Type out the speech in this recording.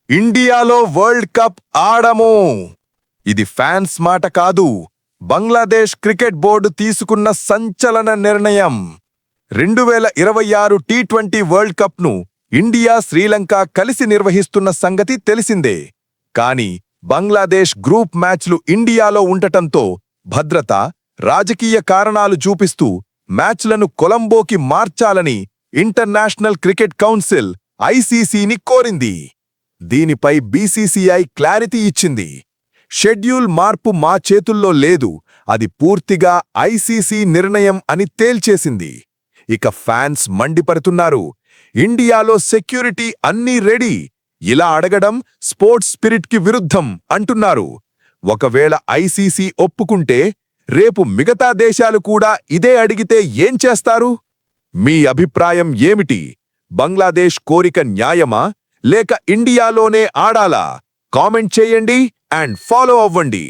ఇండియాలో world cup ఆడము. ఇది fans మాట కాదు, బంగ్లాదేశ్ క్రికెట్ బోర్డు తీసుకున్న సంచలన నిర్ణయం. 2026 టీ20 వరల్డ్ కప్ను ఇండియా, శ్రీలంక కలిసి నిర్వహిస్తున్న సంగతి తెలిసిందే. కానీ బంగ్లాదేశ్ గ్రూప్ మ్యాచ్లు ఇండియాలో ఉండటంతో భద్రత, రాజకీయ కారణాలు చూపిస్తూ మ్యాచ్లను కొలంబోకి మార్చాలని ఇంటర్నేషనల్ క్రికెట్ కౌన్సిల్ ఐసీసీని కోరింది. దీనిపై బీసీసీఐ క్లారిటీ ఇచ్చింది. షెడ్యూల్ మార్పు మా చేతుల్లో లేదు, అది పూర్తిగా ఐసీసీ నిర్ణయం అని తేల్చేసింది. ఇక ఫ్యాన్స్ మండిపడుతున్నారు, ఇండియాలో సెక్యూరిటీ అన్నీ రెడీ, ఇలా అడగడం స్పోర్ట్స్ స్పిరిట్కి విరుద్ధం అంటున్నారు. ఒకవేళ ఐసీసీ ఒప్పుకుంటే రేపు మిగతా దేశాలు కూడా ఇదే అడిగితే ఏం చేస్తారు? మీ అభిప్రాయం ఏమిటి? బంగ్లాదేశ్ కోరిక న్యాయమా లేక ఇండియాలోనే ఆడాలా? కామెంట్ చేయండి అండ్ ఫాలో అవ్వండి.